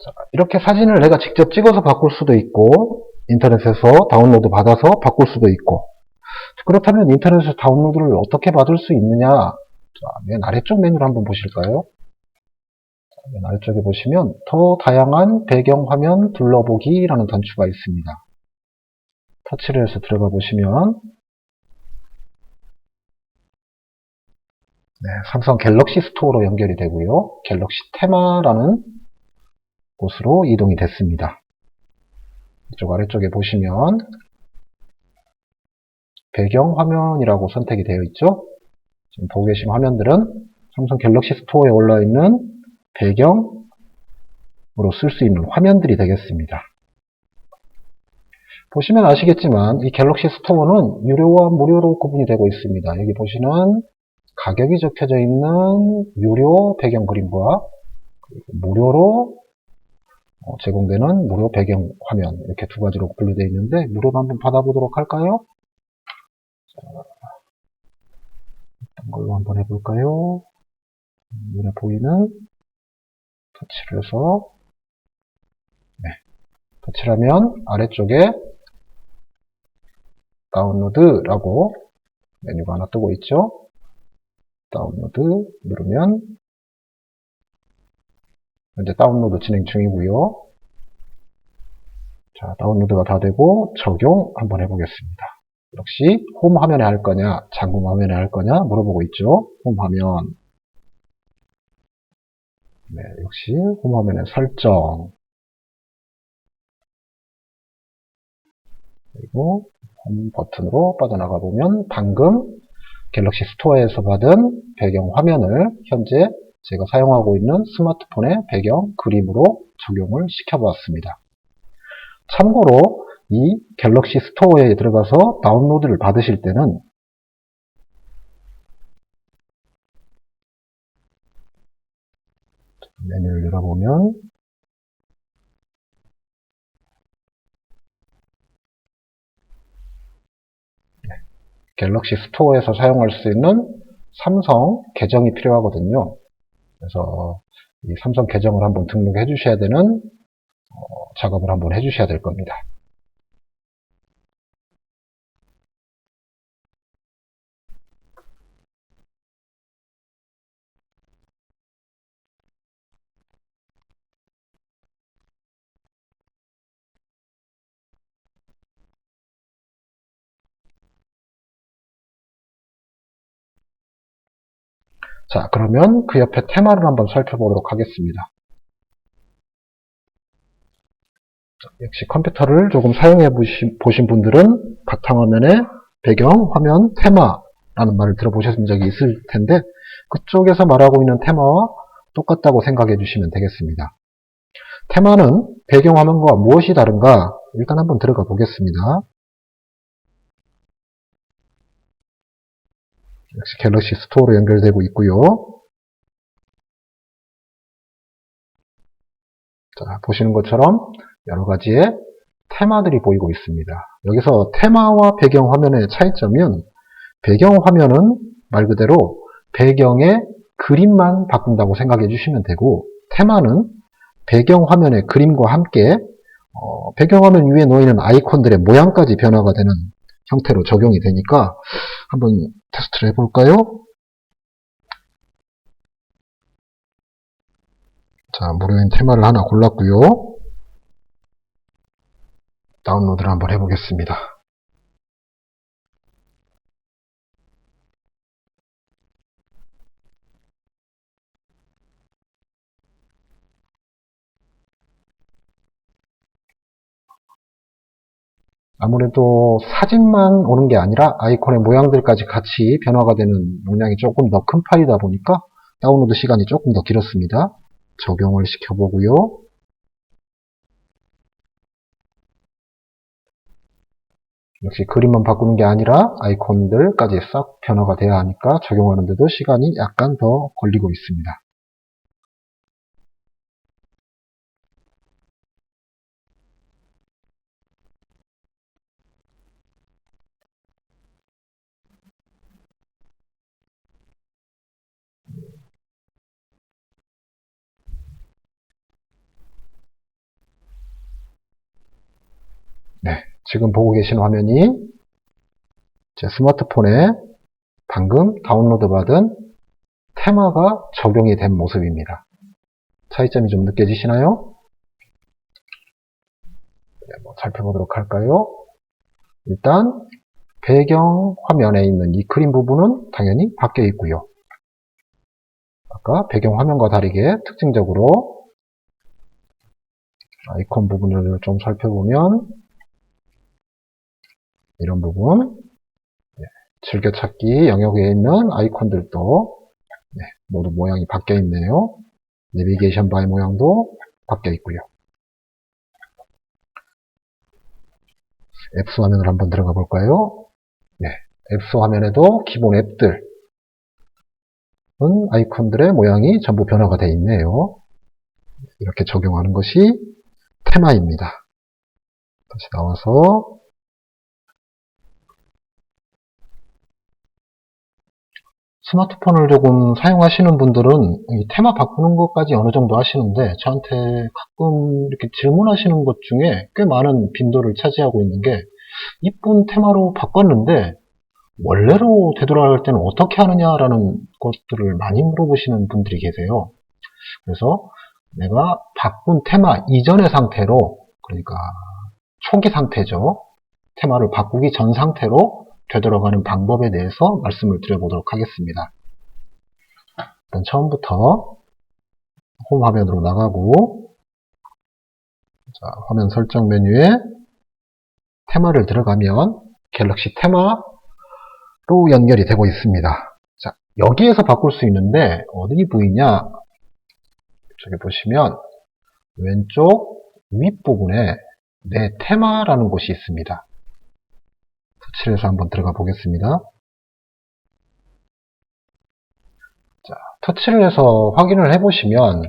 자, 이렇게 사진을 내가 직접 찍어서 바꿀 수도 있고, 인터넷에서 다운로드 받아서 바꿀 수도 있고, 그렇다면 인터넷에서 다운로드를 어떻게 받을 수 있느냐? 자, 맨 아래쪽 메뉴를 한번 보실까요? 맨 아래쪽에 보시면 더 다양한 배경화면 둘러보기라는 단추가 있습니다. 터치를 해서 들어가 보시면 네, 삼성 갤럭시 스토어로 연결이 되고요. 갤럭시 테마라는 곳으로 이동이 됐습니다. 이쪽 아래쪽에 보시면 배경화면이라고 선택이 되어 있죠. 지금 보고 계신 화면들은 삼성 갤럭시 스토어에 올라있는 배경으로 쓸 수 있는 화면들이 되겠습니다. 보시면 아시겠지만 이 갤럭시 스토어는 유료와 무료로 구분이 되고 있습니다. 여기 보시는 가격이 적혀져 있는 유료 배경 그림과 무료로 제공되는 무료 배경 화면, 이렇게 두 가지로 분류되어 있는데 무료로 한번 받아보도록 할까요? 어떤 걸로 한번 해볼까요? 눈에 보이는 터치를 해서 네, 터치를 하면 아래쪽에 다운로드라고 메뉴가 하나 뜨고 있죠. 다운로드 누르면 현재 다운로드 진행 중이고요. 자, 다운로드가 다 되고 적용 한번 해보겠습니다. 역시 홈 화면에 할 거냐, 잠금 화면에 할 거냐 물어보고 있죠. 홈 화면. 네, 역시 홈 화면의 설정. 그리고 홈 버튼으로 빠져나가 보면 방금 갤럭시 스토어에서 받은 배경 화면을 현재 제가 사용하고 있는 스마트폰의 배경 그림으로 적용을 시켜보았습니다. 참고로 이 갤럭시 스토어에 들어가서 다운로드를 받으실 때는 메뉴를 열어보면 갤럭시 스토어에서 사용할 수 있는 삼성 계정이 필요하거든요. 그래서 이 삼성 계정을 한번 등록해 주셔야 되는 작업을 한번 해 주셔야 될 겁니다. 자, 그러면 그 옆에 테마를 한번 살펴보도록 하겠습니다. 역시 컴퓨터를 조금 사용해 보신 분들은 바탕화면에 배경, 화면, 테마라는 말을 들어보신 적이 있을 텐데 그쪽에서 말하고 있는 테마와 똑같다고 생각해 주시면 되겠습니다. 테마는 배경화면과 무엇이 다른가? 일단 한번 들어가 보겠습니다. 역시 갤럭시 스토어로 연결되고 있고요. 자, 보시는 것처럼 여러 가지의 테마들이 보이고 있습니다. 여기서 테마와 배경 화면의 차이점은 배경 화면은 말 그대로 배경의 그림만 바꾼다고 생각해 주시면 되고 테마는 배경 화면의 그림과 함께 배경화면 위에 놓이는 아이콘들의 모양까지 변화가 되는 형태로 적용이 되니까 한번 테스트를 해볼까요? 자, 무료인 테마를 하나 골랐고요. 다운로드를 한번 해보겠습니다. 아무래도 사진만 오는 게 아니라 아이콘의 모양들까지 같이 변화가 되는 용량이 조금 더 큰 파일이다 보니까 다운로드 시간이 조금 더 길었습니다. 적용을 시켜보고요. 역시 그림만 바꾸는 게 아니라 아이콘들까지 싹 변화가 돼야 하니까 적용하는데도 시간이 약간 더 걸리고 있습니다. 네, 지금 보고 계신 화면이 제 스마트폰에 방금 다운로드 받은 테마가 적용이 된 모습입니다. 차이점이 좀 느껴지시나요? 네, 살펴보도록 할까요? 일단 배경 화면에 있는 이 그림 부분은 당연히 바뀌어 있고요. 아까 배경 화면과 다르게 특징적으로 아이콘 부분을 좀 살펴보면 이런 부분, 즐겨찾기 영역에 있는 아이콘들도 모두 모양이 바뀌어 있네요. 내비게이션 바의 모양도 바뀌어 있고요. 앱스 화면을 한번 들어가 볼까요? 네, 앱스 화면에도 기본 앱들은 아이콘들의 모양이 전부 변화가 되어 있네요. 이렇게 적용하는 것이 테마입니다. 다시 나와서 스마트폰을 조금 사용하시는 분들은 이 테마 바꾸는 것까지 어느 정도 하시는데 저한테 가끔 이렇게 질문하시는 것 중에 꽤 많은 빈도를 차지하고 있는 게 이쁜 테마로 바꿨는데 원래로 되돌아갈 때는 어떻게 하느냐라는 것들을 많이 물어보시는 분들이 계세요. 그래서 내가 바꾼 테마 이전의 상태로, 그러니까 초기 상태죠. 테마를 바꾸기 전 상태로 되돌아가는 방법에 대해서 말씀을 드려보도록 하겠습니다. 일단 처음부터 홈 화면으로 나가고, 자, 화면 설정 메뉴에 테마를 들어가면 갤럭시 테마로 연결이 되고 있습니다. 자, 여기에서 바꿀 수 있는데 어디 부위냐? 저기 보시면 왼쪽 윗부분에 내 테마라는 곳이 있습니다. 터치를 해서 한번 들어가 보겠습니다. 자, 터치를 해서 확인을 해보시면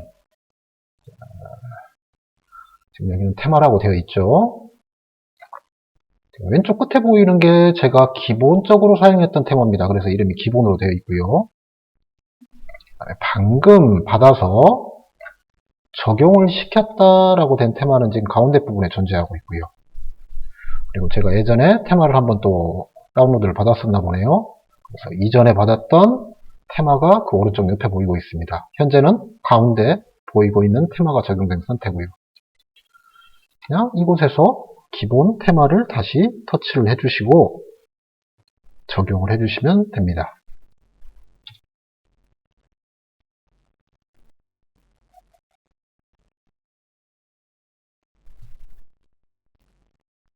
지금 여기는 테마라고 되어 있죠. 왼쪽 끝에 보이는 게 제가 기본적으로 사용했던 테마입니다. 그래서 이름이 기본으로 되어 있고요. 방금 받아서 적용을 시켰다라고 된 테마는 지금 가운데 부분에 존재하고 있고요. 그리고 제가 예전에 테마를 한번 또 다운로드를 받았었나 보네요. 그래서 이전에 받았던 테마가 그 오른쪽 옆에 보이고 있습니다. 현재는 가운데 보이고 있는 테마가 적용된 상태고요. 그냥 이곳에서 기본 테마를 다시 터치를 해주시고 적용을 해주시면 됩니다.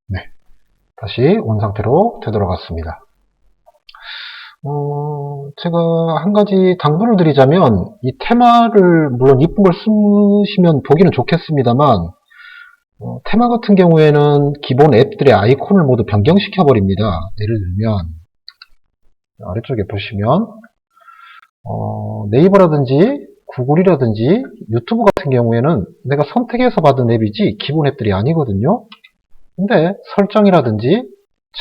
네, 다시 온 상태로 되돌아갔습니다. 제가 한 가지 당부를 드리자면 이 테마를 물론 이쁜 걸 쓰시면 보기는 좋겠습니다만 테마 같은 경우에는 기본 앱들의 아이콘을 모두 변경시켜 버립니다. 예를 들면 아래쪽에 보시면 네이버라든지 구글이라든지 유튜브 같은 경우에는 내가 선택해서 받은 앱이지 기본 앱들이 아니거든요. 근데 설정이라든지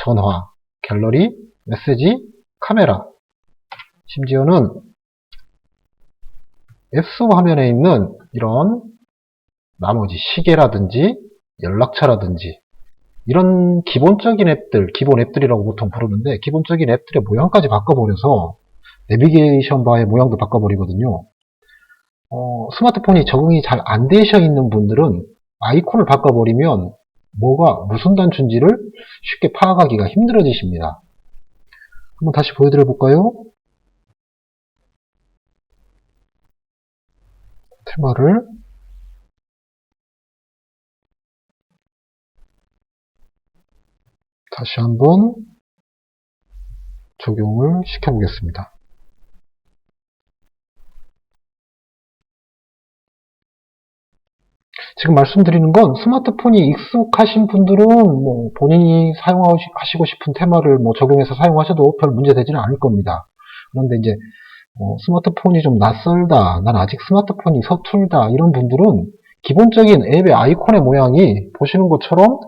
전화, 갤러리, 메시지, 카메라, 심지어는 앱스 화면에 있는 이런 나머지 시계라든지 연락처라든지 이런 기본적인 앱들, 기본 앱들이라고 보통 부르는데 기본적인 앱들의 모양까지 바꿔버려서 내비게이션 바의 모양도 바꿔버리거든요. 스마트폰이 적응이 잘 안 되셔 있는 분들은 아이콘을 바꿔버리면 뭐가 무슨 단추인지를 쉽게 파악하기가 힘들어지십니다. 한번 다시 보여드려 볼까요? 테마를 다시 한번 적용을 시켜보겠습니다. 지금 말씀드리는 건 스마트폰이 익숙하신 분들은 뭐 본인이 사용하시고 싶은 테마를 뭐 적용해서 사용하셔도 별 문제 되지는 않을 겁니다. 그런데 이제 스마트폰이 좀 낯설다, 난 아직 스마트폰이 서툴다 이런 분들은 기본적인 앱의 아이콘의 모양이 보시는 것처럼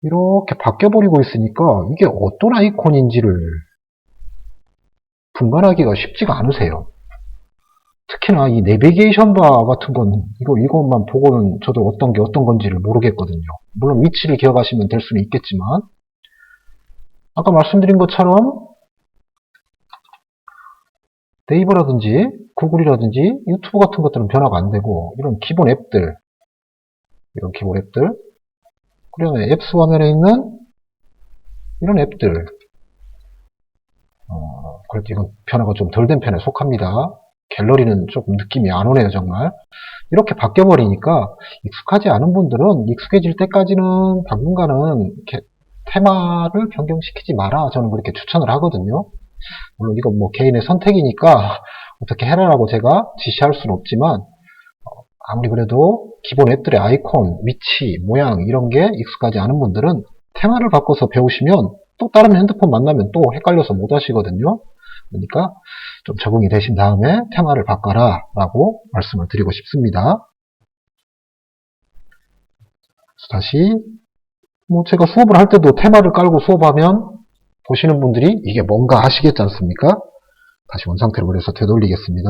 이렇게 바뀌어버리고 있으니까 이게 어떤 아이콘인지를 분간하기가 쉽지가 않으세요. 특히나 이 내비게이션 바 같은 건 이것만 보고는 저도 어떤 게 어떤 건지를 모르겠거든요. 물론 위치를 기억하시면 될 수는 있겠지만 아까 말씀드린 것처럼 네이버라든지 구글이라든지 유튜브 같은 것들은 변화가 안 되고 이런 기본 앱들 그 다음에 앱스 화면에 있는 이런 앱들 그래도 이건 변화가 좀 덜 된 편에 속합니다. 갤러리는 조금 느낌이 안 오네요, 정말. 이렇게 바뀌어버리니까 익숙하지 않은 분들은 익숙해질 때까지는 당분간은 이렇게 테마를 변경시키지 마라. 저는 그렇게 추천을 하거든요. 물론 이건 뭐 개인의 선택이니까 어떻게 해라라고 제가 지시할 수는 없지만 아무리 그래도 기본 앱들의 아이콘, 위치, 모양 이런 게 익숙하지 않은 분들은 테마를 바꿔서 배우시면 또 다른 핸드폰 만나면 또 헷갈려서 못 하시거든요. 그러니까 좀 적응이 되신 다음에 테마를 바꿔라 라고 말씀을 드리고 싶습니다. 다시 제가 수업을 할 때도 테마를 깔고 수업하면 보시는 분들이 이게 뭔가 하시겠지 않습니까? 다시 원상태로 그래서 되돌리겠습니다.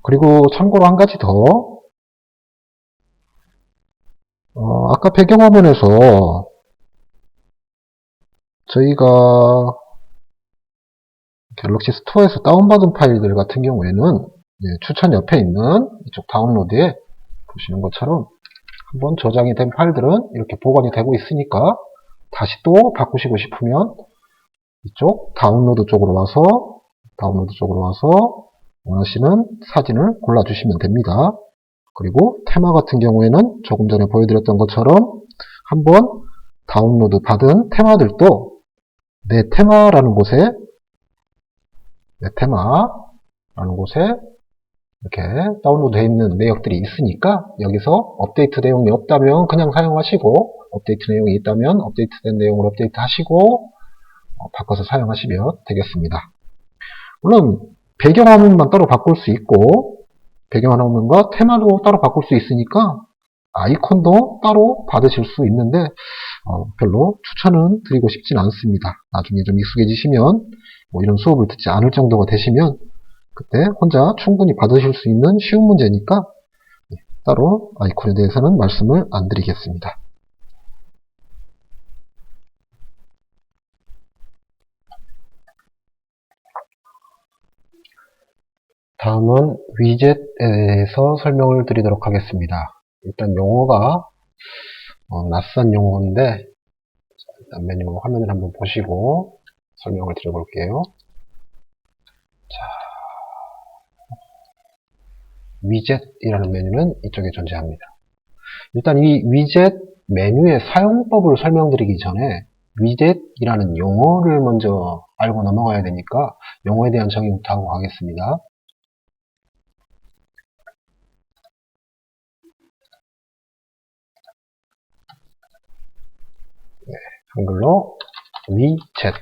그리고 참고로 한 가지 더 아까 배경화면에서 저희가 갤럭시 스토어에서 다운받은 파일들 같은 경우에는 추천 옆에 있는 이쪽 다운로드에 보시는 것처럼 한번 저장이 된 파일들은 이렇게 보관이 되고 있으니까 다시 또 바꾸시고 싶으면 이쪽 다운로드 쪽으로 와서 원하시는 사진을 골라주시면 됩니다. 그리고 테마 같은 경우에는 조금 전에 보여드렸던 것처럼 한번 다운로드 받은 테마들도 내 테마라는 곳에 이렇게 다운로드 되어 있는 내역들이 있으니까 여기서 업데이트 내용이 없다면 그냥 사용하시고 업데이트 내용이 있다면 업데이트된 내용을 업데이트 하시고 바꿔서 사용하시면 되겠습니다. 물론 배경화면만 따로 바꿀 수 있고 배경화면과 테마도 따로 바꿀 수 있으니까 아이콘도 따로 받으실 수 있는데 별로 추천은 드리고 싶진 않습니다. 나중에 좀 익숙해지시면 이런 수업을 듣지 않을 정도가 되시면 그때 혼자 충분히 받으실 수 있는 쉬운 문제니까 따로 아이콘에 대해서는 말씀을 안 드리겠습니다. 다음은 위젯에 대해서 설명을 드리도록 하겠습니다. 일단 용어가 낯선 용어인데 일단 메뉴 화면을 한번 보시고 설명을 드려볼게요. 자, 위젯이라는 메뉴는 이쪽에 존재합니다. 일단 이 위젯 메뉴의 사용법을 설명드리기 전에 위젯이라는 용어를 먼저 알고 넘어가야 되니까 용어에 대한 정의부터 하고 가겠습니다. 한글로 위젯,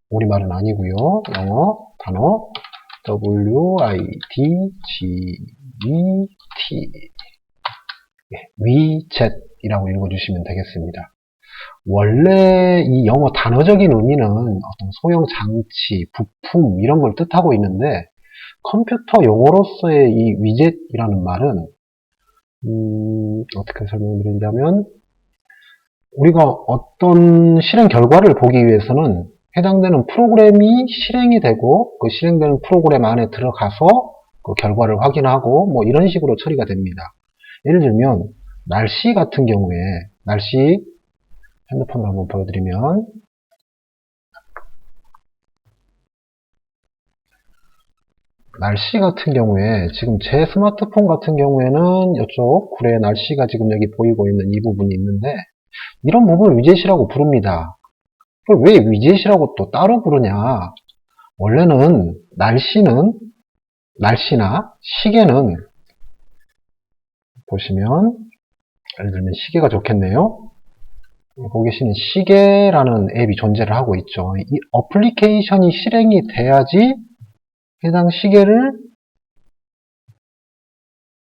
우리말은 아니고요. 영어 단어 W-I-D-G-E-T 위젯이라고 읽어주시면 되겠습니다. 원래 이 영어 단어적인 의미는 어떤 소형 장치, 부품 이런 걸 뜻하고 있는데 컴퓨터 용어로서의 이 위젯이라는 말은 어떻게 설명드리자면 우리가 어떤 실행 결과를 보기 위해서는 해당되는 프로그램이 실행이 되고 그 실행되는 프로그램 안에 들어가서 그 결과를 확인하고 뭐 이런 식으로 처리가 됩니다. 예를 들면 날씨 같은 경우에 날씨 핸드폰을 한번 보여드리면 날씨 같은 경우에 지금 제 스마트폰 같은 경우에는 이쪽 굴에 날씨가 지금 여기 보이고 있는 이 부분이 있는데 이런 부분을 위젯이라고 부릅니다. 그걸 왜 위젯이라고 또 따로 부르냐? 원래는 날씨나 시계는 보시면 예를 들면 시계가 좋겠네요. 보고 계시는 시계라는 앱이 존재를 하고 있죠. 이 어플리케이션이 실행이 돼야지 해당 시계를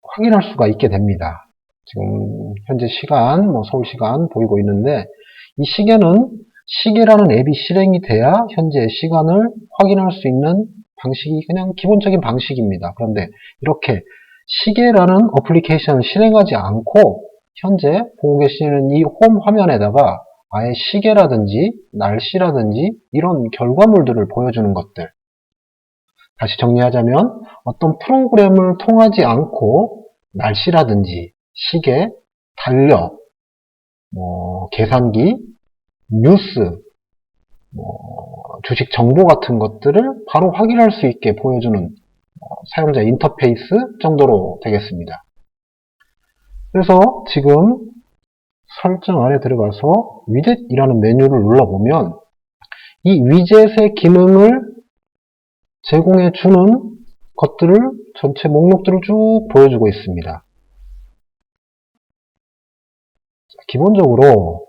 확인할 수가 있게 됩니다. 지금 현재 시간, 서울 시간 보이고 있는데 이 시계는 시계라는 앱이 실행이 돼야 현재 시간을 확인할 수 있는 방식이 그냥 기본적인 방식입니다. 그런데 이렇게 시계라는 어플리케이션을 실행하지 않고 현재 보고 계시는 이 홈 화면에다가 아예 시계라든지 날씨라든지 이런 결과물들을 보여주는 것들. 다시 정리하자면 어떤 프로그램을 통하지 않고 날씨라든지 시계, 달력, 계산기, 뉴스, 주식 정보 같은 것들을 바로 확인할 수 있게 보여주는 사용자 인터페이스 정도로 되겠습니다. 그래서 지금 설정 안에 들어가서 위젯이라는 메뉴를 눌러보면 이 위젯의 기능을 제공해 주는 것들을 전체 목록들을 쭉 보여주고 있습니다. 기본적으로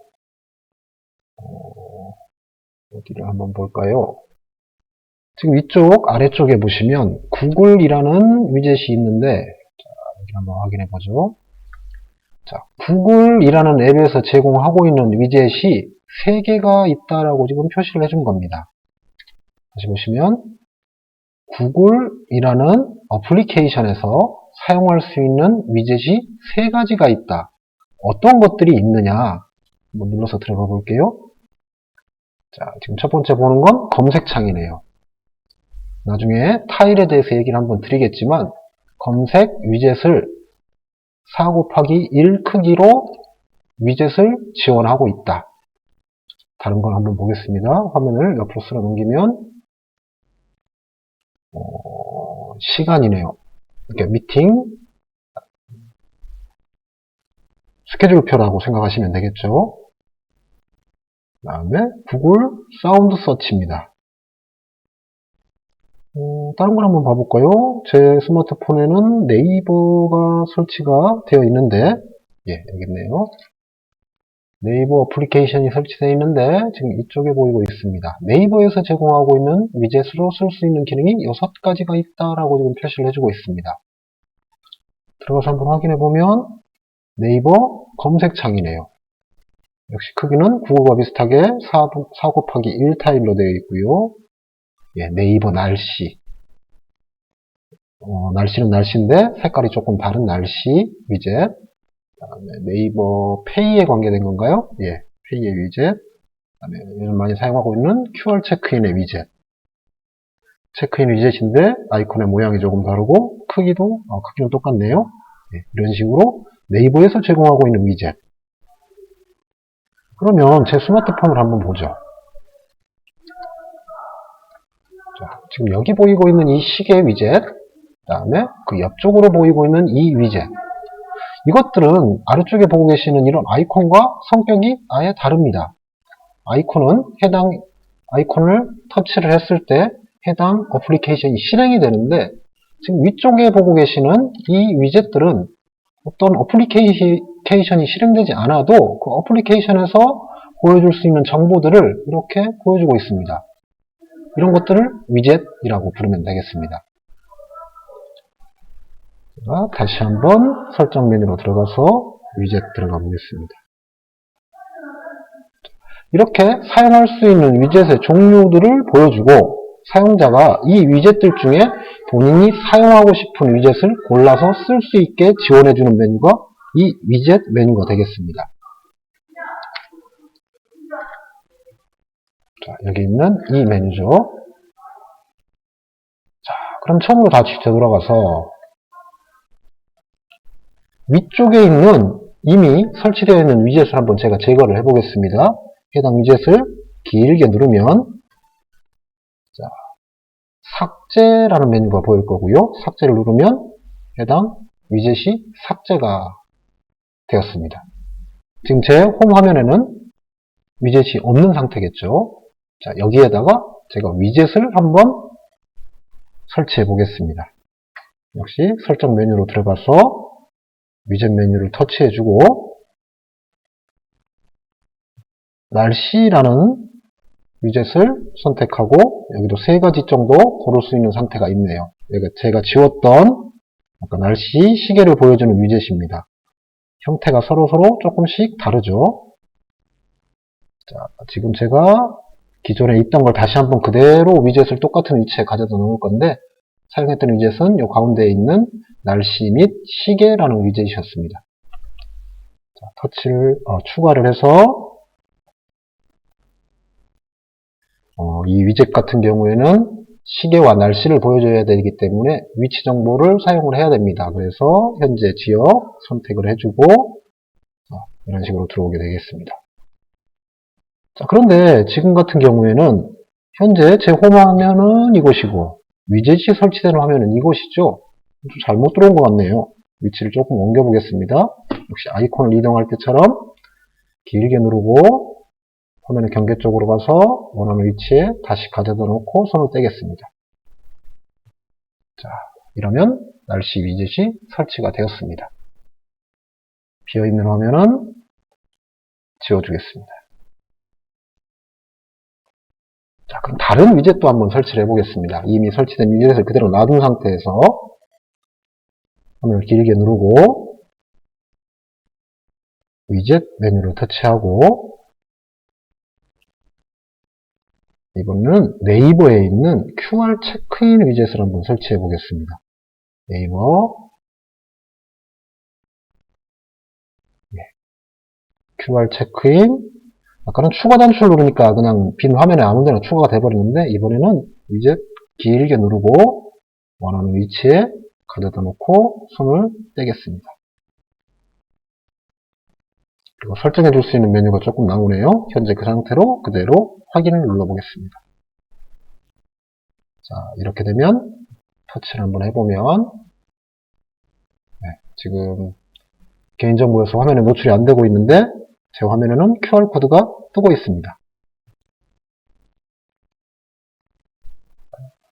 어디를 한번 볼까요? 지금 이쪽 아래쪽에 보시면 구글이라는 위젯이 있는데 여기 한번 확인해 보죠. 자, 구글이라는 앱에서 제공하고 있는 위젯이 3개가 있다라고 지금 표시를 해준 겁니다. 다시 보시면 구글이라는 어플리케이션에서 사용할 수 있는 위젯이 3가지가 있다. 어떤 것들이 있느냐 한번 눌러서 들어가 볼게요. 자, 지금 첫 번째 보는 건 검색창이네요. 나중에 타일에 대해서 얘기를 한번 드리겠지만 검색 위젯을 4 곱하기 1 크기로 위젯을 지원하고 있다. 다른 걸 한번 보겠습니다. 화면을 옆으로 쓸어 넘기면 시간이네요. 이렇게 미팅 스케줄표라고 생각하시면 되겠죠. 그 다음에 구글 사운드 서치입니다. 다른 걸 한번 봐볼까요? 제 스마트폰에는 네이버가 설치가 되어 있는데, 여기 있네요. 네이버 어플리케이션이 설치되어 있는데, 지금 이쪽에 보이고 있습니다. 네이버에서 제공하고 있는 위젯으로 쓸 수 있는 기능이 6가지가 있다라고 지금 표시를 해주고 있습니다. 들어가서 한번 확인해보면, 네이버 검색창이네요. 역시 크기는 구글과 비슷하게 4 곱하기 1 타입로 되어 있고요. 네이버 날씨. 날씨는 날씨인데 색깔이 조금 다른 날씨 위젯. 그다음에 네이버 페이에 관계된 건가요? 페이의 위젯. 그다음에 요즘 많이 사용하고 있는 QR 체크인의 위젯. 체크인 위젯인데 아이콘의 모양이 조금 다르고 크기는 똑같네요. 이런 식으로 네이버에서 제공하고 있는 위젯. 그러면 제 스마트폰을 한번 보죠. 자, 지금 여기 보이고 있는 이 시계 위젯, 그 다음에 그 옆쪽으로 보이고 있는 이 위젯. 이것들은 아래쪽에 보고 계시는 이런 아이콘과 성격이 아예 다릅니다. 아이콘은 해당 아이콘을 터치를 했을 때 해당 어플리케이션이 실행이 되는데 지금 위쪽에 보고 계시는 이 위젯들은 어떤 어플리케이션이 실행되지 않아도 그 어플리케이션에서 보여줄 수 있는 정보들을 이렇게 보여주고 있습니다. 이런 것들을 위젯이라고 부르면 되겠습니다. 제가 다시 한번 설정 메뉴로 들어가서 위젯 들어가 보겠습니다. 이렇게 사용할 수 있는 위젯의 종류들을 보여주고 사용자가 이 위젯들 중에 본인이 사용하고 싶은 위젯을 골라서 쓸 수 있게 지원해주는 메뉴가 이 위젯 메뉴가 되겠습니다. 자, 여기 있는 이 메뉴죠. 자, 그럼 처음으로 다시 되돌아가서 위쪽에 있는 이미 설치되어 있는 위젯을 한번 제가 제거를 해보겠습니다. 해당 위젯을 길게 누르면 자, 삭제라는 메뉴가 보일 거고요. 삭제를 누르면 해당 위젯이 삭제가 되었습니다. 지금 제 홈 화면에는 위젯이 없는 상태겠죠. 자, 여기에다가 제가 위젯을 한번 설치해 보겠습니다. 역시 설정 메뉴로 들어가서 위젯 메뉴를 터치해주고 날씨라는 위젯을 선택하고 여기도 3가지 정도 고를 수 있는 상태가 있네요. 제가 지웠던 아까 날씨 시계를 보여주는 위젯입니다. 형태가 서로서로 조금씩 다르죠. 자, 지금 제가 기존에 있던 걸 다시 한번 그대로 위젯을 똑같은 위치에 가져다 놓을 건데, 사용했던 위젯은 이 가운데에 있는 날씨 및 시계라는 위젯이었습니다. 자, 터치를 추가를 해서 이 위젯 같은 경우에는 시계와 날씨를 보여줘야 되기 때문에 위치 정보를 사용을 해야 됩니다. 그래서 현재 지역 선택을 해주고 이런 식으로 들어오게 되겠습니다. 자, 그런데 지금 같은 경우에는 현재 제 홈 화면은 이곳이고 위젯이 설치되는 화면은 이곳이죠. 좀 잘못 들어온 것 같네요. 위치를 조금 옮겨 보겠습니다. 역시 아이콘을 이동할 때처럼 길게 누르고 화면의 경계 쪽으로 가서 원하는 위치에 다시 가져다 놓고 손을 떼겠습니다. 자, 이러면 날씨 위젯이 설치가 되었습니다. 비어있는 화면은 지워주겠습니다. 자, 그럼 다른 위젯도 한번 설치를 해보겠습니다. 이미 설치된 위젯을 그대로 놔둔 상태에서 화면을 길게 누르고 위젯 메뉴를 터치하고 이번에는 네이버에 있는 QR 체크인 위젯을 한번 설치해 보겠습니다. 네이버 QR 체크인. 아까는 추가 단추를 누르니까 그냥 빈 화면에 아무데나 추가가 돼버리는데 이번에는 위젯 길게 누르고 원하는 위치에 가져다 놓고 손을 떼겠습니다. 그리고 설정해 줄 수 있는 메뉴가 조금 나오네요. 현재 그 상태로 그대로 확인을 눌러보겠습니다. 자, 이렇게 되면 터치를 한번 해보면 지금 개인정보에서 화면에 노출이 안 되고 있는데 제 화면에는 QR코드가 뜨고 있습니다.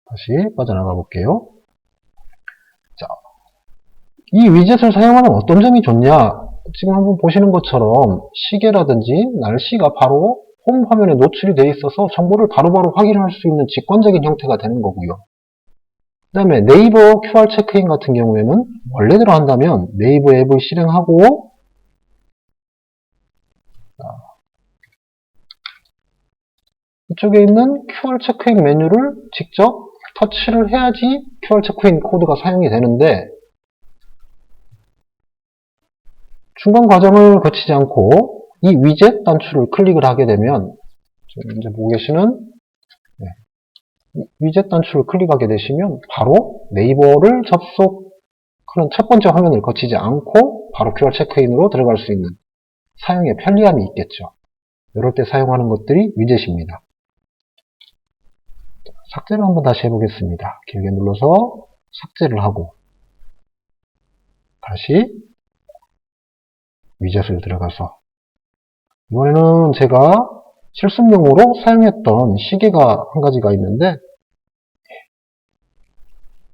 다시 빠져나가 볼게요. 자, 이 위젯을 사용하면 어떤 점이 좋냐? 지금 한번 보시는 것처럼 시계라든지 날씨가 바로 홈 화면에 노출이 되어 있어서 정보를 바로바로 확인할 수 있는 직관적인 형태가 되는 거고요. 그 다음에 네이버 QR 체크인 같은 경우에는 원래대로 한다면 네이버 앱을 실행하고 이쪽에 있는 QR 체크인 메뉴를 직접 터치를 해야지 QR 체크인 코드가 사용이 되는데 중간 과정을 거치지 않고 이 위젯 단추를 클릭을 하게 되면 지금 이제 보고 계시는 위젯 단추를 클릭하게 되시면 바로 네이버를 접속하는 첫 번째 화면을 거치지 않고 바로 QR 체크인으로 들어갈 수 있는 사용의 편리함이 있겠죠. 이럴 때 사용하는 것들이 위젯입니다. 삭제를 한번 다시 해보겠습니다. 길게 눌러서 삭제를 하고 다시 위젯을 들어가서 이번에는 제가 실습용으로 사용했던 시계가 한 가지가 있는데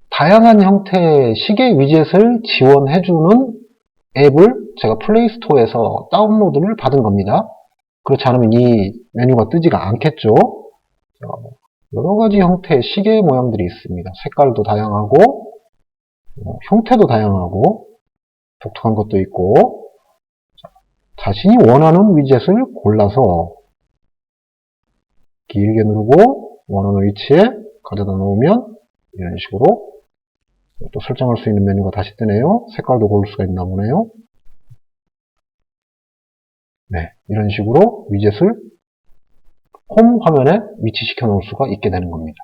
다양한 형태의 시계 위젯을 지원해주는 앱을 제가 플레이스토어에서 다운로드를 받은 겁니다. 그렇지 않으면 이 메뉴가 뜨지가 않겠죠. 여러가지 형태의 시계 모양들이 있습니다. 색깔도 다양하고 형태도 다양하고 독특한 것도 있고 자신이 원하는 위젯을 골라서 길게 누르고 원하는 위치에 가져다 놓으면 이런 식으로 또 설정할 수 있는 메뉴가 다시 뜨네요. 색깔도 고를 수가 있나 보네요. 네, 이런 식으로 위젯을 홈 화면에 위치시켜 놓을 수가 있게 되는 겁니다.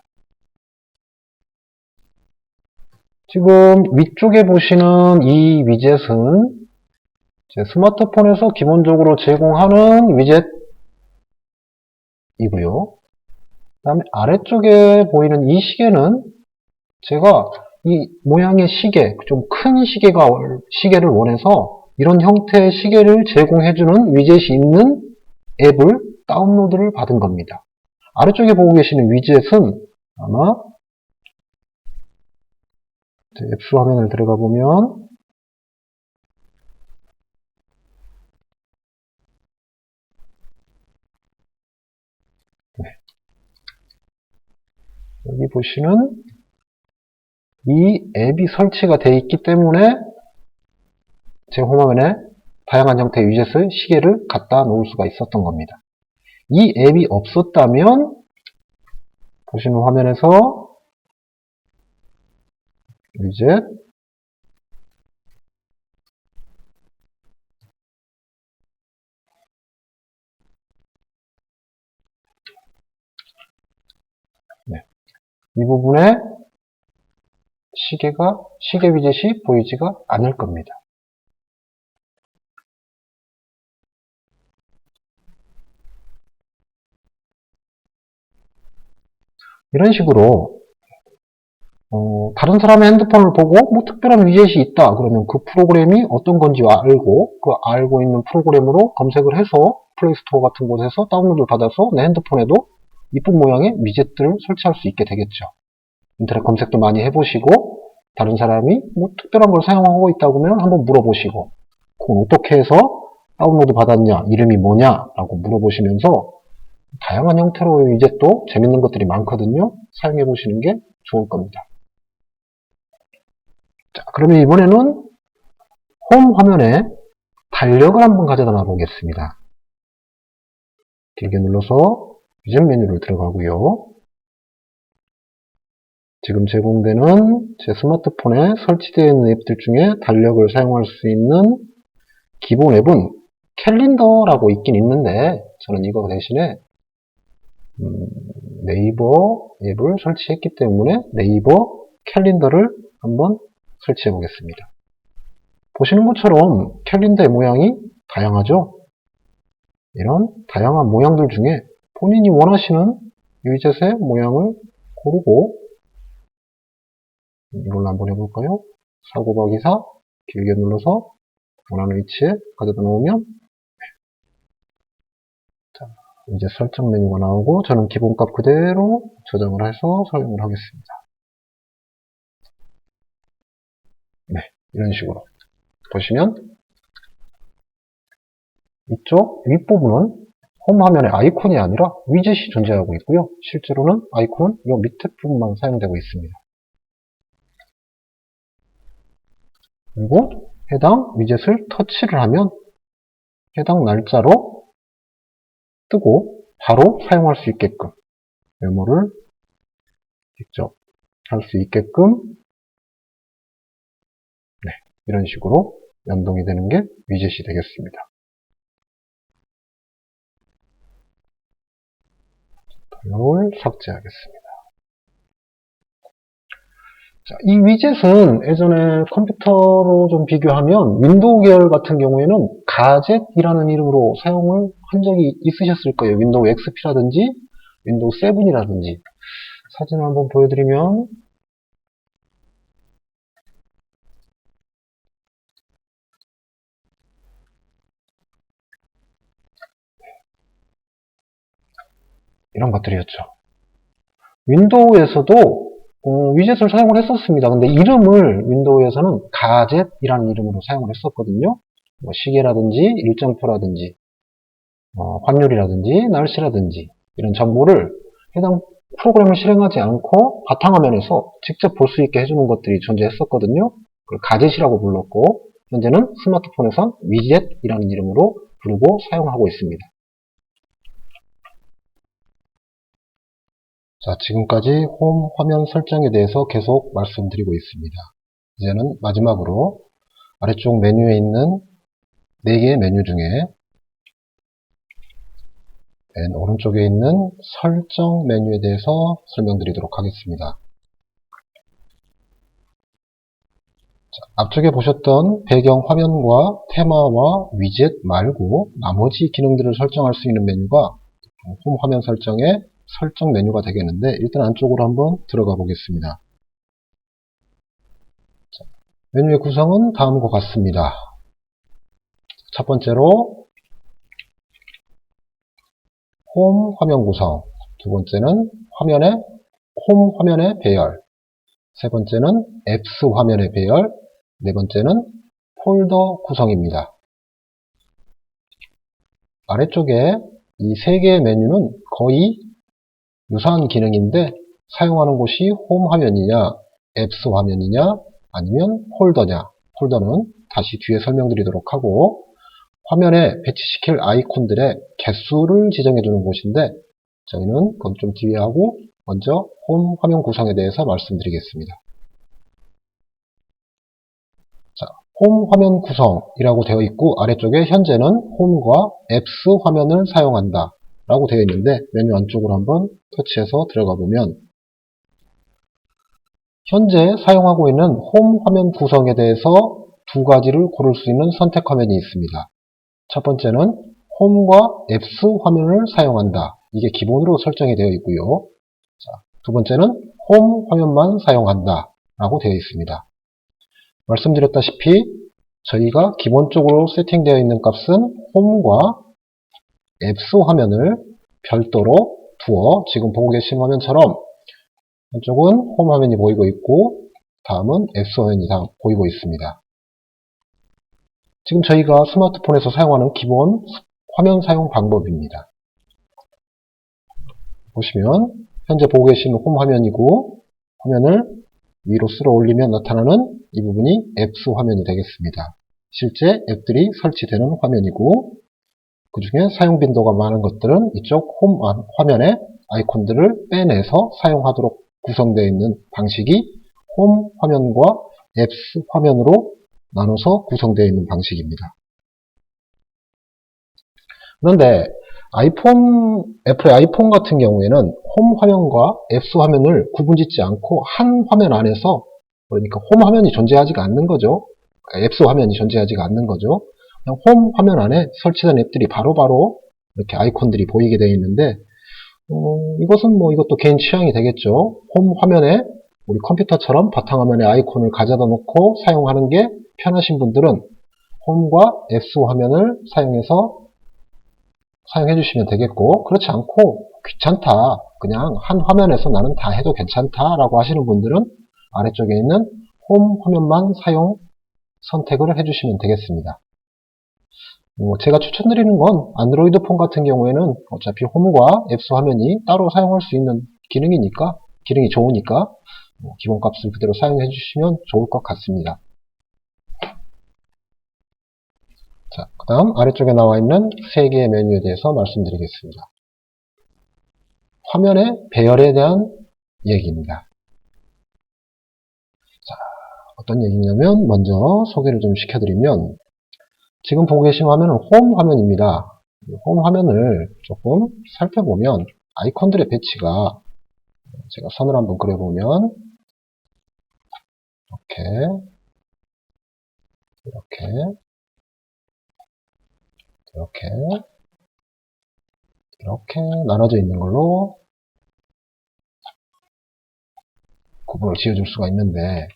지금 위쪽에 보시는 이 위젯은 제 스마트폰에서 기본적으로 제공하는 위젯이고요. 그 다음에 아래쪽에 보이는 이 시계는 제가 이 모양의 시계, 좀 큰 시계를 원해서 이런 형태의 시계를 제공해주는 위젯이 있는 앱을 다운로드를 받은 겁니다. 아래쪽에 보고 계시는 위젯은 아마 앱수 화면을 들어가 보면 여기 보시는 이 앱이 설치가 되어 있기 때문에 제 홈화면에 다양한 형태의 위젯을 시계를 갖다 놓을 수가 있었던 겁니다. 이 앱이 없었다면 보시는 화면에서 위젯 이 부분에 시계 위젯이 보이지가 않을 겁니다. 이런 식으로 다른 사람의 핸드폰을 보고 뭐 특별한 위젯이 있다 그러면 그 프로그램이 어떤 건지 알고 그 알고 있는 프로그램으로 검색을 해서 플레이스토어 같은 곳에서 다운로드를 받아서 내 핸드폰에도 이쁜 모양의 위젯들을 설치할 수 있게 되겠죠. 인터넷 검색도 많이 해보시고 다른 사람이 뭐 특별한 걸 사용하고 있다고 하면 한번 물어보시고 그건 어떻게 해서 다운로드 받았냐, 이름이 뭐냐 라고 물어보시면서 다양한 형태로의 위젯도 재밌는 것들이 많거든요. 사용해 보시는 게 좋을 겁니다. 자, 그러면 이번에는 홈 화면에 달력을 한번 가져다 놔 보겠습니다. 길게 눌러서 위젯 메뉴를 들어가고요. 지금 제공되는 제 스마트폰에 설치되어 있는 앱들 중에 달력을 사용할 수 있는 기본 앱은 캘린더라고 있긴 있는데 저는 이거 대신에 네이버 앱을 설치했기 때문에 네이버 캘린더를 한번 설치해 보겠습니다. 보시는 것처럼 캘린더의 모양이 다양하죠? 이런 다양한 모양들 중에 본인이 원하시는 위젯의 모양을 고르고 이걸로 한번 해볼까요? 사고봐 기사 길게 눌러서 원하는 위치에 가져다 놓으면 자, 이제 설정 메뉴가 나오고 저는 기본값 그대로 저장을 해서 사용을 하겠습니다. 네, 이런 식으로 보시면 이쪽 윗부분은 홈 화면의 아이콘이 아니라 위젯이 존재하고 있고요. 실제로는 아이콘은 이 밑에 부분만 사용되고 있습니다. 그리고 해당 위젯을 터치를 하면 해당 날짜로 뜨고 바로 사용할 수 있게끔 메모를 직접 할 수 있게끔 네, 이런 식으로 연동이 되는 게 위젯이 되겠습니다. 달력을 삭제하겠습니다. 자, 이 위젯은 예전에 컴퓨터로 좀 비교하면 윈도우 계열 같은 경우에는 가젯이라는 이름으로 사용을 한 적이 있으셨을 거예요. 윈도우 XP라든지 윈도우 7이라든지 사진을 한번 보여드리면 이런 것들이었죠. 윈도우에서도 위젯을 사용을 했었습니다. 근데 이름을 윈도우에서는 가젯이라는 이름으로 사용을 했었거든요. 뭐 시계라든지 일정표라든지 환율이라든지 날씨라든지 이런 정보를 해당 프로그램을 실행하지 않고 바탕화면에서 직접 볼 수 있게 해주는 것들이 존재했었거든요. 그걸 가젯이라고 불렀고 현재는 스마트폰에선 위젯이라는 이름으로 부르고 사용하고 있습니다. 자, 지금까지 홈 화면 설정에 대해서 계속 말씀드리고 있습니다. 이제는 마지막으로 아래쪽 메뉴에 있는 4개의 메뉴 중에 맨 오른쪽에 있는 설정 메뉴에 대해서 설명드리도록 하겠습니다. 자, 앞쪽에 보셨던 배경 화면과 테마와 위젯 말고 나머지 기능들을 설정할 수 있는 메뉴가 홈 화면 설정의 설정 메뉴가 되겠는데 일단 안쪽으로 한번 들어가 보겠습니다. 자, 메뉴의 구성은 다음과 같습니다. 첫 번째로 홈 화면 구성, 두 번째는 홈 화면의 배열, 세 번째는 앱스 화면의 배열, 네 번째는 폴더 구성입니다. 아래쪽에 이 세 개의 메뉴는 거의 유사한 기능인데 사용하는 곳이 홈 화면이냐, 앱스 화면이냐, 아니면 폴더냐. 폴더는 다시 뒤에 설명드리도록 하고 화면에 배치시킬 아이콘들의 개수를 지정해 주는 곳인데 저희는 그건 좀 뒤에 하고 먼저 홈 화면 구성에 대해서 말씀드리겠습니다. 자, 홈 화면 구성이라고 되어 있고 아래쪽에 현재는 홈과 앱스 화면을 사용한다 라고 되어 있는데 메뉴 안쪽으로 한번 터치해서 들어가 보면 현재 사용하고 있는 홈 화면 구성에 대해서 두 가지를 고를 수 있는 선택 화면이 있습니다. 첫 번째는 홈과 앱스 화면을 사용한다. 이게 기본으로 설정이 되어 있고요. 자, 두 번째는 홈 화면만 사용한다 라고 되어 있습니다. 말씀드렸다시피 저희가 기본적으로 세팅되어 있는 값은 홈과 앱스 화면을 별도로 두어 지금 보고 계신 화면처럼 한쪽은 홈 화면이 보이고 있고 다음은 앱스 화면이 보이고 있습니다. 지금 저희가 스마트폰에서 사용하는 기본 화면 사용 방법입니다. 보시면 현재 보고 계신 홈 화면이고 화면을 위로 쓸어 올리면 나타나는 이 부분이 앱스 화면이 되겠습니다. 실제 앱들이 설치되는 화면이고 그 중에 사용 빈도가 많은 것들은 이쪽 홈 화면에 아이콘들을 빼내서 사용하도록 구성되어 있는 방식이 홈 화면과 앱스 화면으로 나눠서 구성되어 있는 방식입니다. 그런데 애플의 아이폰 같은 경우에는 홈 화면과 앱스 화면을 구분짓지 않고 한 화면 안에서 그러니까 홈 화면이 존재하지가 않는 거죠. 앱스 화면이 존재하지가 않는 거죠. 그냥 홈 화면 안에 설치된 앱들이 바로바로 이렇게 아이콘들이 보이게 되어 있는데 이것은 이것도 개인 취향이 되겠죠. 홈 화면에 우리 컴퓨터처럼 바탕화면에 아이콘을 가져다 놓고 사용하는 게 편하신 분들은 홈과 앱스 화면을 사용해 주시면 되겠고 그렇지 않고 귀찮다 그냥 한 화면에서 나는 다 해도 괜찮다 라고 하시는 분들은 아래쪽에 있는 홈 화면만 사용 선택을 해주시면 되겠습니다. 제가 추천드리는 건 안드로이드 폰 같은 경우에는 어차피 홈과 앱스 화면이 따로 사용할 수 있는 기능이 좋으니까 기본 값을 그대로 사용해 주시면 좋을 것 같습니다. 자, 그 다음 아래쪽에 나와 있는 3개의 메뉴에 대해서 말씀드리겠습니다. 화면의 배열에 대한 얘기입니다. 자, 어떤 얘기냐면 먼저 소개를 좀 시켜드리면 지금 보고 계신 화면은 홈 화면입니다. 홈 화면을 조금 살펴보면 아이콘들의 배치가 제가 선을 한번 그려보면 이렇게 나눠져 있는 걸로 구분을 지어줄 수가 있는데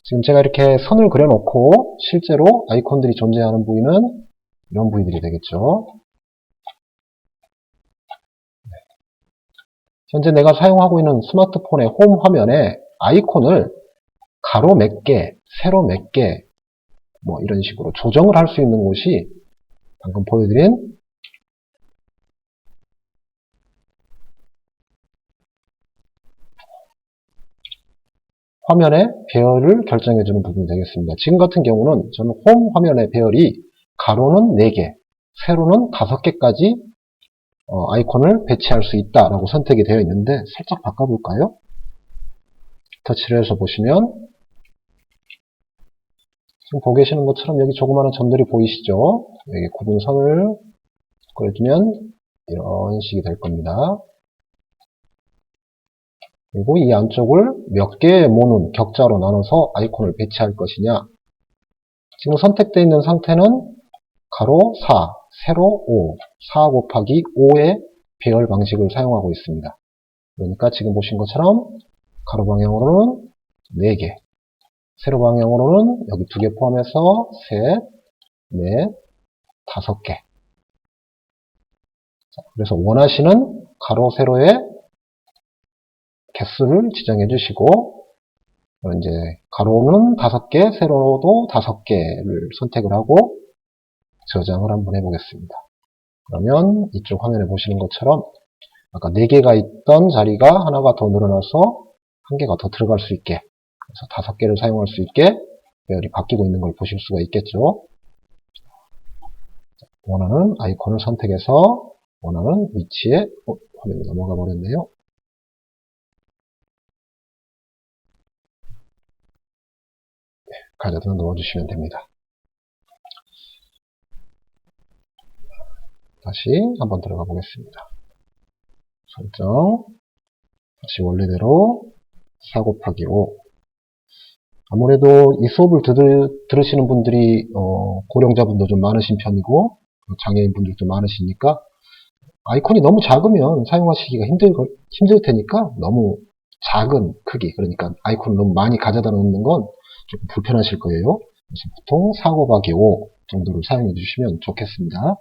지금 제가 이렇게 선을 그려놓고 실제로 아이콘들이 존재하는 부위는 이런 부위들이 되겠죠. 현재 내가 사용하고 있는 스마트폰의 홈 화면에 아이콘을 가로 몇 개, 세로 몇 개, 이런 식으로 조정을 할 수 있는 곳이 방금 보여드린 화면의 배열을 결정해주는 부분이 되겠습니다. 지금 같은 경우는 저는 홈 화면의 배열이 가로는 4개, 세로는 5개까지 아이콘을 배치할 수 있다라고 선택이 되어 있는데 살짝 바꿔볼까요? 터치를 해서 보시면 지금 보고 계시는 것처럼 여기 조그마한 점들이 보이시죠? 여기 구분선을 그려주면 이런 식이 될 겁니다. 그리고 이 안쪽을 몇 개의 모눈 격자로 나눠서 아이콘을 배치할 것이냐. 지금 선택되어 있는 상태는 가로 4, 세로 5, 4 곱하기 5의 배열 방식을 사용하고 있습니다. 그러니까 지금 보신 것처럼 가로 방향으로는 4개, 세로 방향으로는 여기 2개 포함해서 셋, 넷, 5개. 그래서 원하시는 가로, 세로의 개수를 지정해 주시고 이제 가로는 5개, 세로도 5개를 선택을 하고 저장을 한번 해보겠습니다. 그러면 이쪽 화면에 보시는 것처럼 아까 4개가 있던 자리가 하나가 더 늘어나서 1개가 더 들어갈 수 있게 그래서 5개를 사용할 수 있게 배열이 바뀌고 있는 걸 보실 수가 있겠죠. 원하는 아이콘을 선택해서 원하는 위치에 화면이 넘어가 버렸네요. 가져다 넣어주시면 됩니다. 다시 한번 들어가 보겠습니다. 설정, 다시 원래대로 4 곱하기 5. 아무래도 이 수업을 들으시는 분들이 고령자분도 좀 많으신 편이고 장애인분들도 많으시니까 아이콘이 너무 작으면 사용하시기가 힘들 테니까 너무 작은 크기, 그러니까 아이콘을 너무 많이 가져다 놓는 건 조금 불편하실 거예요. 그래서 보통 4 곱하기 5 정도를 사용해 주시면 좋겠습니다.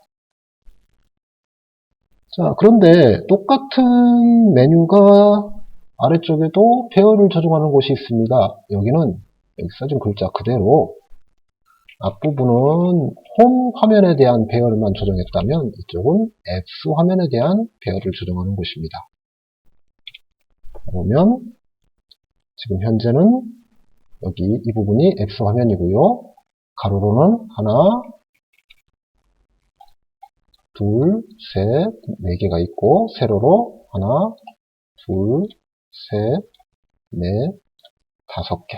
자, 그런데 똑같은 메뉴가 아래쪽에도 배열을 조정하는 곳이 있습니다. 여기는 여기 써진 글자 그대로 앞부분은 홈 화면에 대한 배열만 조정했다면 이쪽은 앱스 화면에 대한 배열을 조정하는 곳입니다. 보면 지금 현재는 여기 이 부분이 앱스 화면이고요. 가로로는 하나, 둘, 셋, 네 개가 있고 세로로 하나, 둘, 셋, 넷, 5개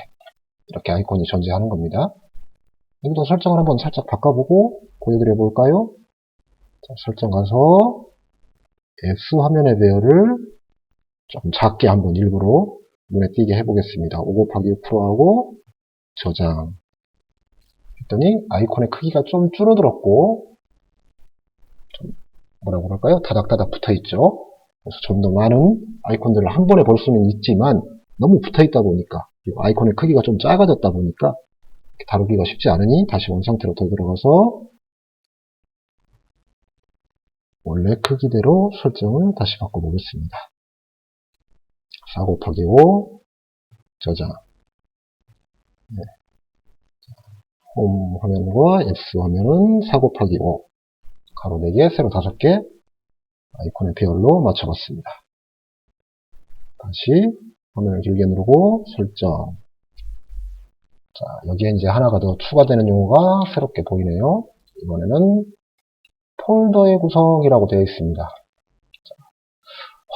이렇게 아이콘이 존재하는 겁니다. 여기도 설정을 한번 살짝 바꿔보고 보여드려 볼까요? 자, 설정 가서 앱스 화면의 배열을 좀 작게 한번 일부러 눈에 띄게 해보겠습니다. 5 곱하기 6%하고 저장 했더니 아이콘의 크기가 좀 줄어들었고 좀 뭐라고 그럴까요? 다닥다닥 붙어있죠. 그래서 좀 더 많은 아이콘들을 한 번에 볼 수는 있지만 너무 붙어있다 보니까 그리고 아이콘의 크기가 좀 작아졌다 보니까 다루기가 쉽지 않으니 다시 원상태로 들어가서 원래 크기대로 설정을 다시 바꿔보겠습니다. 4 곱하기 5 저장. 네. 홈 화면과 X 화면은 4 곱하기 5 가로 4개, 세로 5개 아이콘의 배열로 맞춰봤습니다. 다시 화면을 길게 누르고 설정. 자, 여기에 이제 하나가 더 추가되는 용어가 새롭게 보이네요. 이번에는 폴더의 구성이라고 되어 있습니다. 자,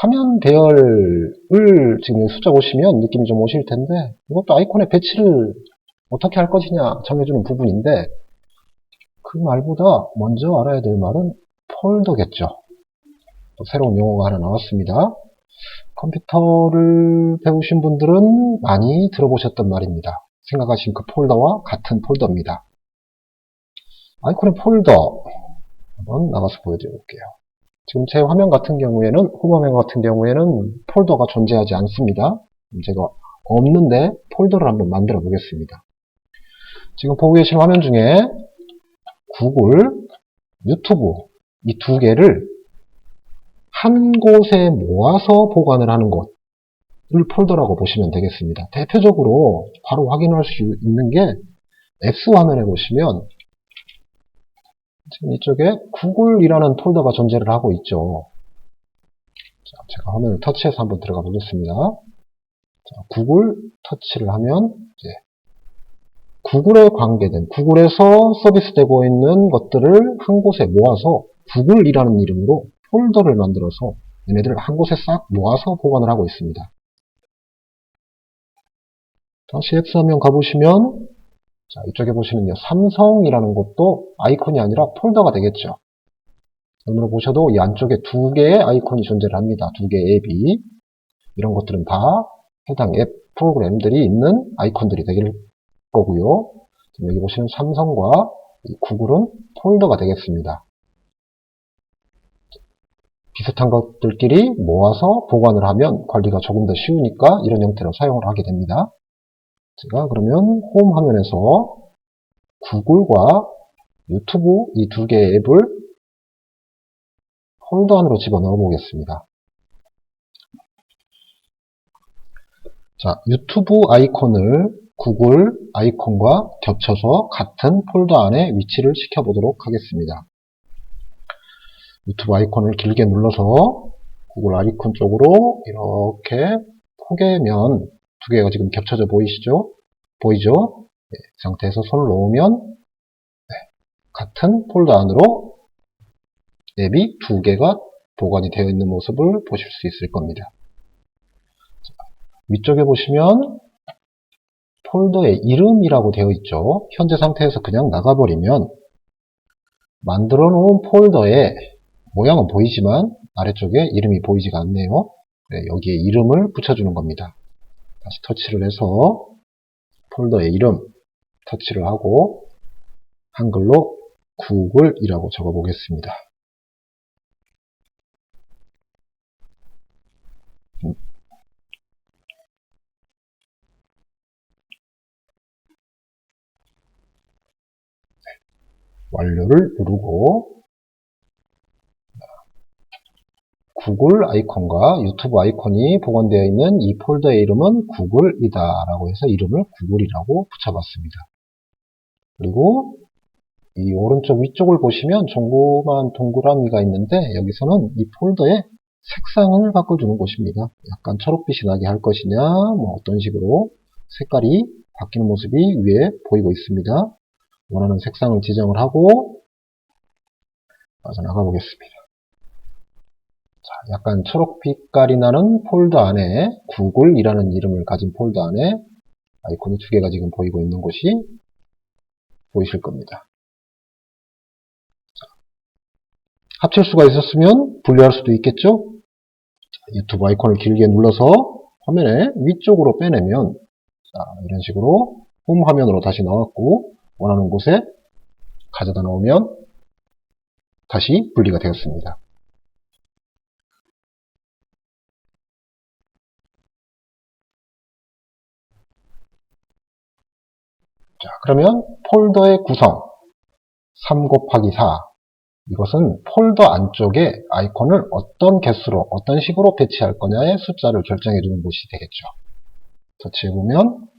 화면 배열을 지금 숫자 보시면 느낌이 좀 오실 텐데 이것도 아이콘의 배치를 어떻게 할 것이냐 정해주는 부분인데 그 말보다 먼저 알아야 될 말은 폴더겠죠. 또 새로운 용어가 하나 나왔습니다. 컴퓨터를 배우신 분들은 많이 들어보셨던 말입니다. 생각하신 그 폴더와 같은 폴더입니다. 아이콘의 폴더 한번 나가서 보여드려 볼게요. 지금 제 화면 같은 경우에는 홈화면 같은 경우에는 폴더가 존재하지 않습니다. 제가 없는데 폴더를 한번 만들어 보겠습니다. 지금 보고 계신 화면 중에 구글, 유튜브 이 두 개를 한 곳에 모아서 보관을 하는 곳을 폴더라고 보시면 되겠습니다. 대표적으로 바로 확인할 수 있는 게 앱스 화면에 보시면 지금 이쪽에 구글이라는 폴더가 존재를 하고 있죠. 자, 제가 화면을 터치해서 한번 들어가 보겠습니다. 자, 구글 터치를 하면 이제 구글에 관계된 구글에서 서비스되고 있는 것들을 한 곳에 모아서 구글이라는 이름으로 폴더를 만들어서 얘네들을 한 곳에 싹 모아서 보관을 하고 있습니다. 다시 앱스 화면 가보시면 자, 이쪽에 보시면요. 삼성이라는 것도 아이콘이 아니라 폴더가 되겠죠. 눈으로 보셔도 이 안쪽에 두 개의 아이콘이 존재를 합니다. 두 개의 앱이. 이런 것들은 다 해당 앱 프로그램들이 있는 아이콘들이 되길 거고요. 여기 보시는 삼성과 구글은 폴더가 되겠습니다. 비슷한 것들끼리 모아서 보관을 하면 관리가 조금 더 쉬우니까 이런 형태로 사용을 하게 됩니다. 제가 그러면 홈 화면에서 구글과 유튜브 이 두 개의 앱을 폴더 안으로 집어넣어 보겠습니다. 자, 유튜브 아이콘을 구글 아이콘과 겹쳐서 같은 폴더 안에 위치를 시켜보도록 하겠습니다. 유튜브 아이콘을 길게 눌러서 구글 아이콘 쪽으로 이렇게 포개면 두 개가 지금 겹쳐져 보이시죠? 보이죠? 네, 이 상태에서 손을 놓으면 네, 같은 폴더 안으로 앱이 두 개가 보관이 되어 있는 모습을 보실 수 있을 겁니다. 위쪽에 보시면 폴더의 이름이라고 되어 있죠. 현재 상태에서 그냥 나가버리면 만들어 놓은 폴더의 모양은 보이지만 아래쪽에 이름이 보이지가 않네요. 네, 여기에 이름을 붙여주는 겁니다. 다시 터치를 해서 폴더의 이름 터치를 하고 한글로 구글이라고 적어 보겠습니다. 완료를 누르고 구글 아이콘과 유튜브 아이콘이 보관되어 있는 이 폴더의 이름은 구글이다 라고 해서 이름을 구글이라고 붙여봤습니다. 그리고 이 오른쪽 위쪽을 보시면 조그만 동그라미가 있는데 여기서는 이 폴더의 색상을 바꿔주는 곳입니다. 약간 초록빛이 나게 할 것이냐, 뭐 어떤 식으로 색깔이 바뀌는 모습이 위에 보이고 있습니다. 원하는 색상을 지정을 하고 빠져나가 보겠습니다. 자, 약간 초록빛깔이 나는 폴더 안에 구글이라는 이름을 가진 폴더 안에 아이콘이 두 개가 지금 보이고 있는 곳이 보이실 겁니다. 자, 합칠 수가 있었으면 분리할 수도 있겠죠? 유튜브 아이콘을 길게 눌러서 화면의 위쪽으로 빼내면 자, 이런 식으로 홈 화면으로 다시 나왔고 원하는 곳에 가져다 놓으면 다시 분리가 되었습니다. 자, 그러면 폴더의 구성 3 곱하기 4 이것은 폴더 안쪽에 아이콘을 어떤 개수로 어떤 식으로 배치할 거냐의 숫자를 결정해 주는 곳이 되겠죠. 터치해보면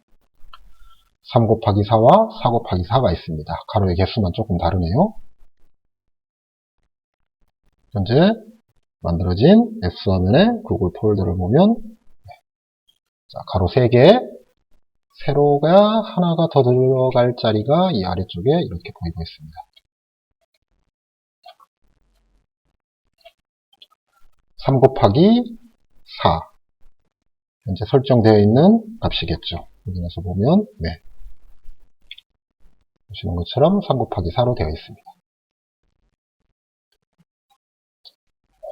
3 곱하기 4와 4 곱하기 4가 있습니다. 가로의 개수만 조금 다르네요. 현재 만들어진 S화면의 구글 폴더를 보면 자, 가로 3개 세로가 하나가 더 들어갈 자리가 이 아래쪽에 이렇게 보이고 있습니다. 3 곱하기 4 현재 설정되어 있는 값이겠죠. 확인해서 보면 네, 보시는 것처럼 3 곱하기 4로 되어 있습니다.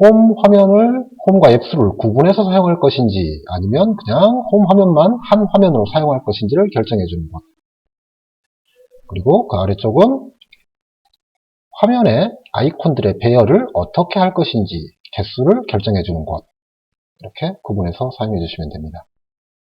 홈 화면을 홈과 앱수를 구분해서 사용할 것인지 아니면 그냥 홈 화면만 한 화면으로 사용할 것인지를 결정해 주는 것. 그리고 그 아래쪽은 화면의 아이콘들의 배열을 어떻게 할 것인지 개수를 결정해 주는 것. 이렇게 구분해서 사용해 주시면 됩니다.